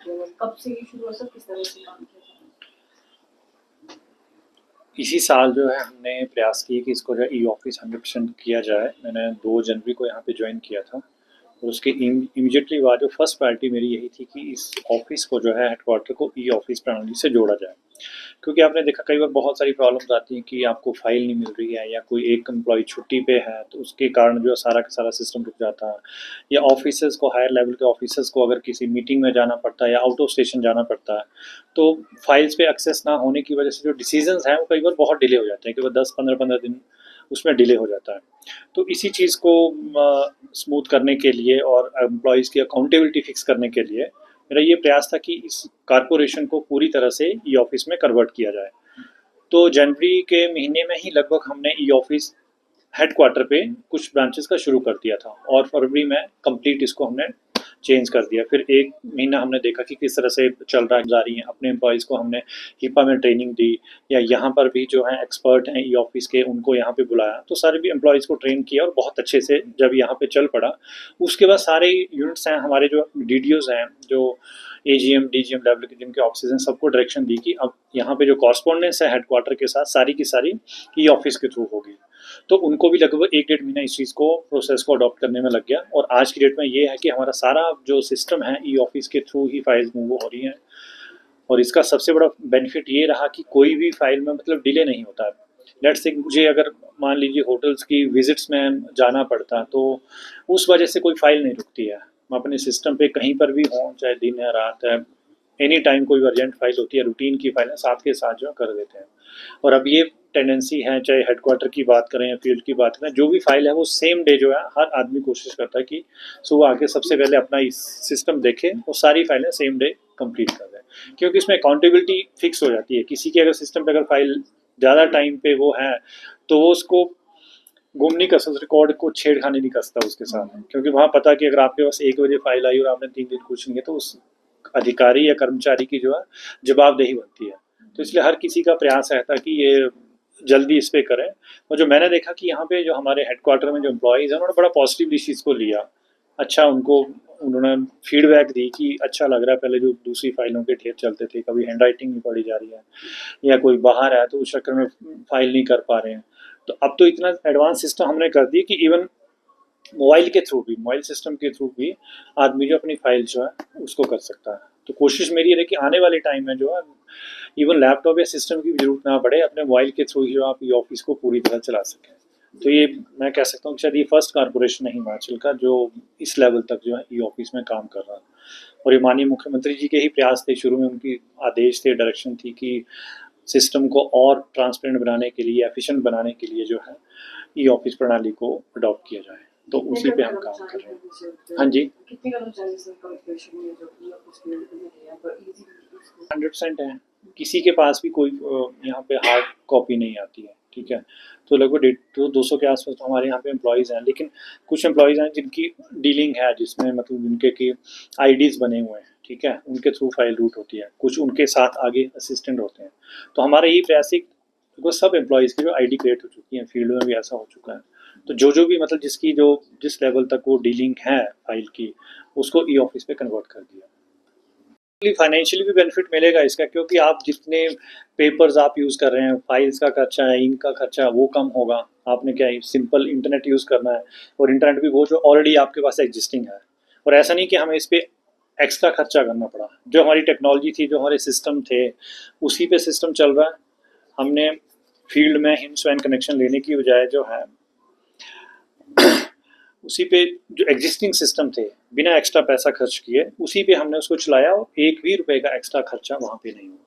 करते हो? कब से ये शुरू हुआ, सब किस तरह से काम किया जाए? इसी साल जो है हमने प्रयास किए कि इसको जो है ई-ऑफ़िस 100% किया जाए। मैंने 2 जनवरी को यहाँ पे जॉइन किया था और उसके इमीडिएटली बाद जो फर्स्ट प्रायोरिटी मेरी यही थी कि इस ऑफ़िस को जो है हेडक्वार्टर को ई-ऑफ़िस प्रणाली से जोड़ा जाए। क्योंकि आपने देखा कई बार बहुत सारी प्रॉब्लम्स आती हैं कि आपको फ़ाइल नहीं मिल रही है या कोई एक एम्प्लॉयी छुट्टी पे है, तो उसके कारण जो है सारा का सारा सिस्टम रुक जाता है। या ऑफ़िसर्स को, हायर लेवल के ऑफ़िसर्स को अगर किसी मीटिंग में जाना पड़ता है या आउट ऑफ स्टेशन जाना पड़ता है, तो फाइल्स पे एक्सेस ना होने की वजह से जो डिसीजंस हैं वो कई बार बहुत डिले हो जाते हैं कि वो 10-15 दिन उसमें डिले हो जाता है। तो इसी चीज़ को स्मूथ करने के लिए और एम्प्लॉयज़ की अकाउंटेबिलिटी फिक्स करने के लिए मेरा ये प्रयास था कि इस कॉरपोरेशन को पूरी तरह से ई ऑफिस में कन्वर्ट किया जाए। तो जनवरी के महीने में ही लगभग हमने ई ऑफिस हेडक्वार्टर पे कुछ ब्रांचेस का शुरू कर दिया था और फरवरी में कंप्लीट इसको हमने चेंज कर दिया। फिर 1 महीना हमने देखा कि किस तरह से चल रहा है, जा रही हैं। अपने एम्प्लॉइज़ को हमने हिपा में ट्रेनिंग दी या यहाँ पर भी जो हैं एक्सपर्ट हैं ई ऑफिस के, उनको यहाँ पे बुलाया। तो सारे भी एम्प्लॉइज़ को ट्रेन किया और बहुत अच्छे से जब यहाँ पे चल पड़ा, उसके बाद सारे यूनिट्स हैं हमारे, जो डीडीओज़ हैं, जो एजीएम, डीजीएम लेवल के जिनके ऑफिसेज़ हैं, सबको डायरेक्शन दी कि अब यहाँ पे जो कॉरस्पॉन्डेंस है हेडक्वार्टर के साथ, सारी की सारी ई ऑफिस के थ्रू होगी। तो उनको भी लगभग 1 डेढ़ महीना इस चीज़ को, प्रोसेस को अडॉप्ट करने में लग गया और आज की डेट में ये है कि हमारा सारा जो सिस्टम है ई ऑफिस के थ्रू ही फाइल्स मूव हो रही हैं। और इसका सबसे बड़ा बेनिफिट ये रहा कि कोई भी फाइल में मतलब डिले नहीं होता है। लेट्स से मुझे अगर मान लीजिए होटल्स की विजिट्स में जाना पड़ता, तो उस वजह से कोई फाइल नहीं रुकती है। मैं अपने सिस्टम पे कहीं पर भी हूँ, चाहे दिन है रात है, एनी टाइम कोई अर्जेंट फाइल होती है, रूटीन की फाइल है, साथ के साथ जो कर देते हैं। और अब ये टेंडेंसी है, चाहे हेडक्वार्टर की बात करें या फील्ड की बात करें, जो भी फाइल है वो सेम डे जो है हर आदमी कोशिश करता है कि सुबह आके सबसे पहले अपना इस सिस्टम देखे और सारी फाइलें सेम डे कंप्लीट कर दें, क्योंकि इसमें अकाउंटेबिलिटी फिक्स हो जाती है। किसी के अगर सिस्टम पे अगर फाइल ज़्यादा टाइम पे वो है, तो वो उसको गुम नहीं कर सकता, रिकॉर्ड को छेड़खानी नहीं कर सकता उसके साथ, क्योंकि वहाँ पता कि अगर आपके पास 1 बजे फाइल आई और आपने 3 दिन कुछ नहीं है, तो उस अधिकारी या कर्मचारी की जो है जवाबदेही बनती है। तो इसलिए हर किसी का प्रयास रहता है कि ये जल्दी इस पे करें। और जो मैंने देखा कि यहाँ पे जो हमारे हेडक्वार्टर में जो एम्प्लॉइज़ हैं, उन्होंने बड़ा पॉजिटिवली इस चीज़ को लिया। अच्छा, उनको उन्होंने फीडबैक दी कि अच्छा लग रहा है, पहले जो दूसरी फाइलों के ढेर चलते थे, कभी हैंडराइटिंग नहीं पढ़ी जा रही है या कोई बाहर है तो उस चक्कर में फाइल नहीं कर पा रहे हैं। तो अब तो इतना एडवांस सिस्टम हमने कर दिया कि इवन मोबाइल के थ्रू भी, मोबाइल सिस्टम के थ्रू भी आदमी जो अपनी फाइल जो है उसको कर सकता है। तो कोशिश मेरी है कि आने वाले टाइम में जो है इवन लैपटॉप या सिस्टम की भी जरूरत ना पड़े, अपने मोबाइल के थ्रू ही जो आप ई ऑफिस को पूरी तरह चला सकें। तो ये मैं कह सकता हूँ कि शायद ये फर्स्ट कॉरपोरेशन है हिमाचल का जो इस लेवल तक जो है ई ऑफिस में काम कर रहा है। और ये माननीय मुख्यमंत्री जी के ही प्रयास थे, शुरू में उनकी आदेश थे, डायरेक्शन थी कि सिस्टम को और ट्रांसपेरेंट बनाने के लिए, एफिशिएंट बनाने के लिए जो है ई ऑफिस प्रणाली को अडॉप्ट किया जाए। तो उसी पे हम काम कर रहे हैं। हाँ जी, कितने कर्मचारी सर कॉर्पोरेशन में जो ई ऑफिस फील्ड में है पर इजी 100% है। किसी के पास भी कोई यहाँ पे हार्ड कॉपी नहीं आती है, ठीक है। तो लगभग 200 के आसपास तो हमारे यहाँ पे एम्प्लॉयज़ हैं, लेकिन कुछ एम्प्लॉयज़ हैं जिनकी डीलिंग है, जिसमें मतलब जिनके की आईडीज़ बने हुए हैं, ठीक है, उनके थ्रू फाइल रूट होती है, कुछ उनके साथ आगे असिस्टेंट होते हैं। तो हमारा यही प्रयास है कि सब एम्प्लॉयज़ की जो आईडी क्रिएट हो चुकी है, फील्ड में भी ऐसा हो चुका है। तो जो भी मतलब जिसकी जो जिस लेवल तक वो डीलिंग है फाइल की, उसको ई ऑफिस पे कन्वर्ट कर दिया। फाइनेंशियली भी बेनिफिट मिलेगा इसका, क्योंकि आप जितने पेपर्स आप यूज़ कर रहे हैं, फाइल्स का खर्चा है, इंक का खर्चा है, वो कम होगा। आपने क्या है, सिंपल इंटरनेट यूज़ करना है और इंटरनेट भी वो जो ऑलरेडी आपके पास एग्जिस्टिंग है। और ऐसा नहीं कि हमें इस पे एक्स्ट्रा खर्चा करना पड़ा। जो हमारी टेक्नोलॉजी थी, जो हमारे सिस्टम थे, उसी पे सिस्टम चल रहा है। हमने फील्ड में हिम स्वैन कनेक्शन लेने की बजाय जो है उसी पे जो एग्जिस्टिंग सिस्टम थे, बिना एक्स्ट्रा पैसा खर्च किए उसी पे हमने उसको चलाया और 1 भी रुपए का एक्स्ट्रा खर्चा वहाँ पे नहीं हुआ।